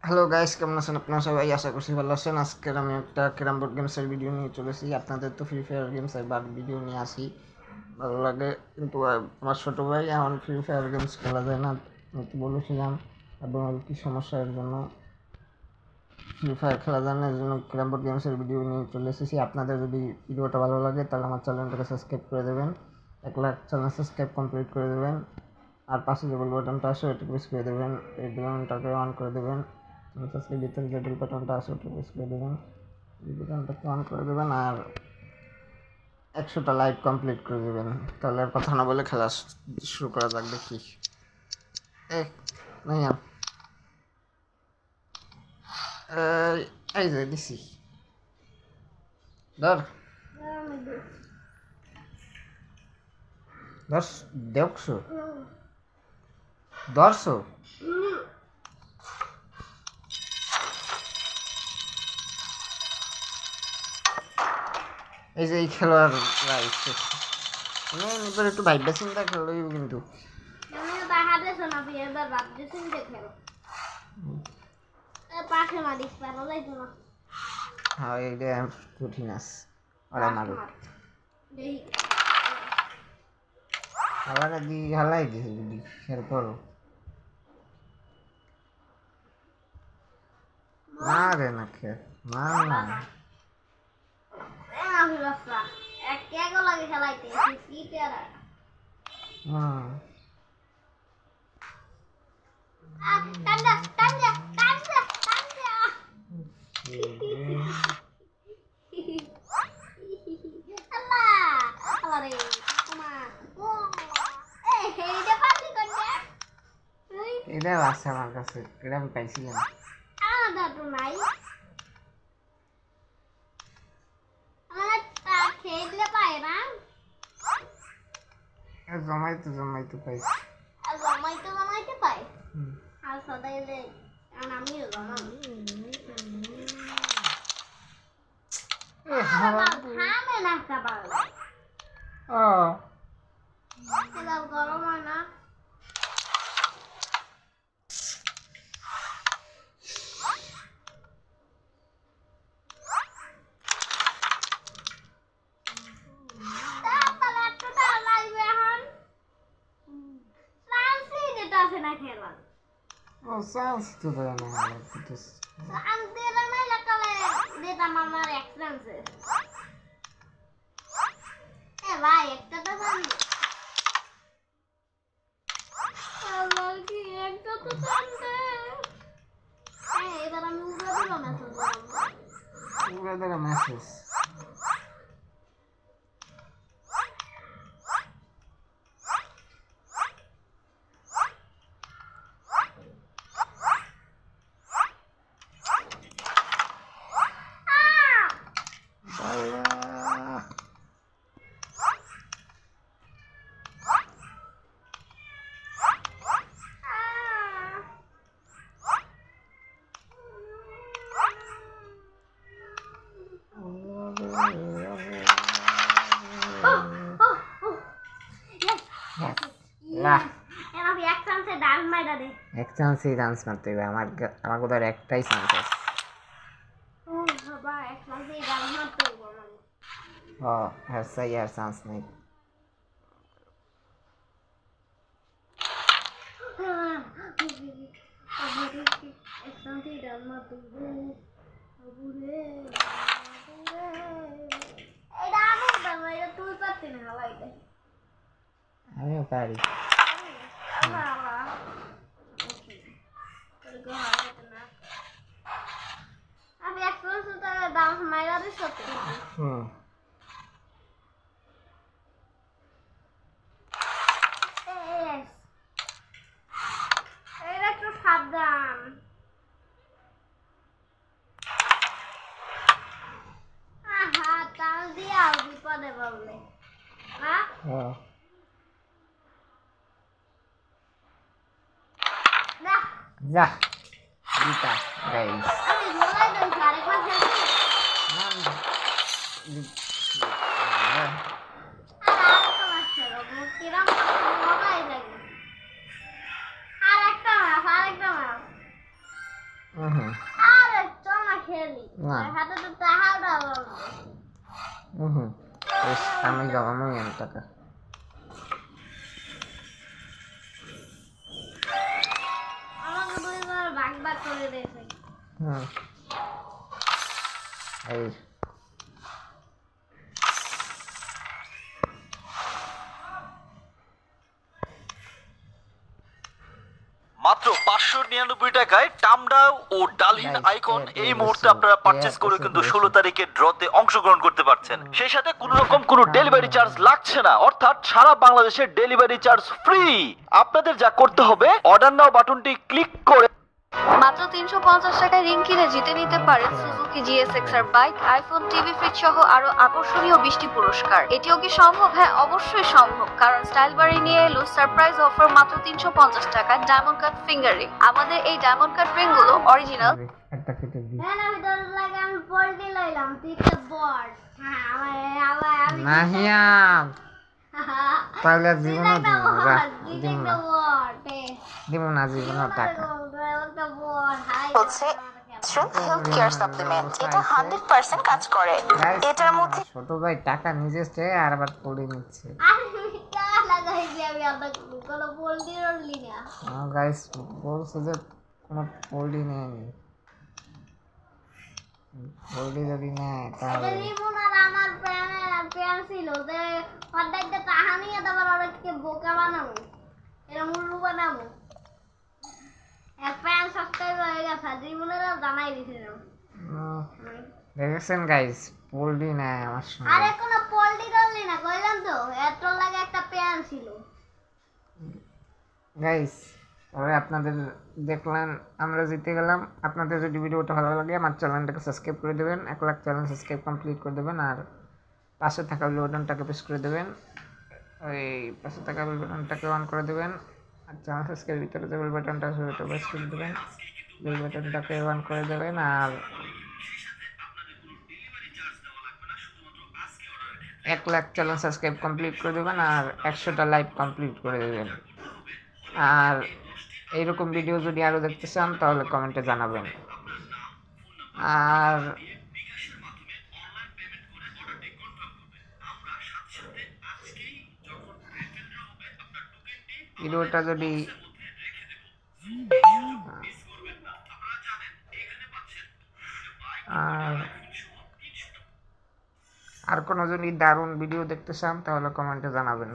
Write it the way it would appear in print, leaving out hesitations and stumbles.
Hello guys, কেমন আছেন আপনারা সবাই? আশা করছি ভালো আছেন। আজকের আমি একটা ক্যারাম বোর্ড গেমসের ভিডিও নিয়ে চলেছি। আপনাদের তো ফ্রি ফায়ার গেমস একবার ভিডিও নিয়ে আসি, ভালো লাগে, কিন্তু আমার ছোটো ভাই এখন ফ্রি ফায়ার গেমস খেলা যায় না, আমি তো বলেছিলাম, এবং আর কি সমস্যার জন্য ফ্রি ফায়ার খেলা যায় না, এর জন্য ক্যারাম বোর্ড গেমসের ভিডিও নিয়ে চলে এসেছি। আপনাদের যদি ভিডিওটা ভালো লাগে তাহলে আমার চ্যানেলটাকে সাবস্ক্রাইব করে দেবেন, 1 লাখ চ্যানেল সাবস্ক্রাইব কমপ্লিট করে দেবেন, আর পাশে যে বেল বাটনটা আছে ওটা প্রেস করে দেবেন, এই বাটনটাকে অন করে দেবেন, সাবস্ক্রাইব ভিতরে যে বেল বাটনটা আছে ওটা প্রেস করে দেবেন, এই বাটনটাকে অন করে দেবেন, আর 100টা লাইক কমপ্লিট করে দেবেন। তাহলে আর কথা না বলে খেলা শুরু করা যাক। দেখি নাই এই যে দিছি, ধর দর্শ দেখছো দর্শো এই যে এই খেলোয়াড়রা এবার একটু ভাইবা চিন্তা খেলো কিন্তু হ্যাঁ এইটা কঠিন আছে, ওরা মারো আবার দি হালাই দিছে যদি খেয়াল করো মারে না খেয়াল মার না এটাও আছে আমার কাছে, এটা আমি পাইছিলাম। জমাইতে পাইছি, গরম হয় না। ও চান্স তো দেয় না ভাই একটা তো জানি একটা তো জানতে এবার আমি উড়ে দিল মেসেজ। এক চান্সেই ডান্স মারতে হবে, আমার কোথাও একটাই চান্স আছে। ও হ্যাঁ সাই আর চান্স নেই। আমিও পারি। আমি একটা দাম মাইরা দিচ্ছি। এটা একটু সাবধান। আহা তাল দিয়ে আর বিপদে বললে না। যা গীতা গাইস আমি বলাই দইছি আরেকবার খেলছি। আর আরেকটা মাছ ছিল কিরম মজাই লাগে। আর একটা মাছ হুম হুম আরে চল না খেলি না। তোর হাতে তো টাকাটা বলবো হুম হুম বেশ, আমি টাকা। আমাকে দুইবার ভাগ ভাগ করে দিয়েছে হুম এই মাত্র 599 টাকায় টামডা ও ডালহিন Guys, আইকন এ এই তো মুহূর্তে বেশি, আপনারা এ পারচেজ করে বেশি, কিন্তু বেশি। 16 তারিখে ড্রতে অংশগ্রহণ করতে পারছেন। সেই সাথে কোনো রকম কোনো ডেলিভারি চার্জ লাগছে না, অর্থাৎ সারা বাংলাদেশে ডেলিভারি চার্জ ফ্রি। আপনাদের যা করতে হবে, অর্ডার নাও বাটনটি ক্লিক করে মাত্র 350 টাকায় রিং কিনে জিতে নিতে পারেন Suzuki GSX-R bike, iPhone, TV fridge সহ আরো আকর্ষণীয় 20টি পুরস্কার। এটিও কি সম্ভব? হ্যাঁ, অবশ্যই সম্ভব, কারণ স্টাইল বাড়ি নিয়ে এলো সারপ্রাইজ অফার মাত্র 350 টাকায় ডায়মন্ড কাট ফিঙ্গার রিং। আমাদের এই ডায়মন্ড কাট রিং গুলো অরিজিনাল। একটা কেটে দিই। হ্যাঁ আমি তোর লাগে আমি পোল্ট্রি লইলাম তুই তো বড় হ্যাঁ আমার আমি নাহিয়া তাহলে জীবনও দিব না, দিব না, দিব না জীবনও টাকা। হচ্ছে হেলথ কেয়ার সাপ্লিমেন্ট। এটা 100% কাজ করে। Guys, এটার মধ্যে ছোট ভাই টাকা নিজে চেয়ে আর আবার পড়ে নিচ্ছে। গাইস বলছে যে কোনো পোল্ট্রি নেয়নি, পোল্ট্রি যদি নেয় তাহলে বোকা বানাবো এরকম উল্লু বানাবো ফ্যান সাবস্ক্রাইব হয়ে গেছে জীবনেরা জানাই দিছিলাম দেখেছেন গাইস, পোল্ট্রি নেয় আমার সঙ্গে। আরে কোনো পোল্ট্রি করলি না কইলাম তো এত লাগে একটা প্যান ছিল গাইস তবে আপনাদের দেখলেন আমরা জিতে গেলাম। আপনাদের যদি ভিডিওটা ভালো লাগে আমার চ্যানেলটাকে সাবস্ক্রাইব করে দেবেন, 1 লাখ চ্যানেল সাবস্ক্রাইব কমপ্লিট করে দেবেন, আর পাশে থাকা বেল বাটনটাকে প্রেস করে দেবেন, ওই পাশে থাকা বেল বাটনটাকে অন করে দেবেন, আর চ্যানেল সাবস্ক্রাইব ভিতরে যে বেল বাটনটা আছে ওটা প্রেস করে দেবেন, বেল বাটনটাকে অন করে দেবেন, আর 1 লাখ চ্যানেল সাবস্ক্রাইব কমপ্লিট করে দেবেন, আর 100টা লাইভ কমপ্লিট করে দেবেন। আর এইরকম ভিডিও যদি আরও দেখতে চান তাহলে কমেন্টে জানাবেন। আর ভিডিওটা যদি আর কোনো যদি দারুণ ভিডিও দেখতে চান তাহলে কমেন্টে জানাবেন।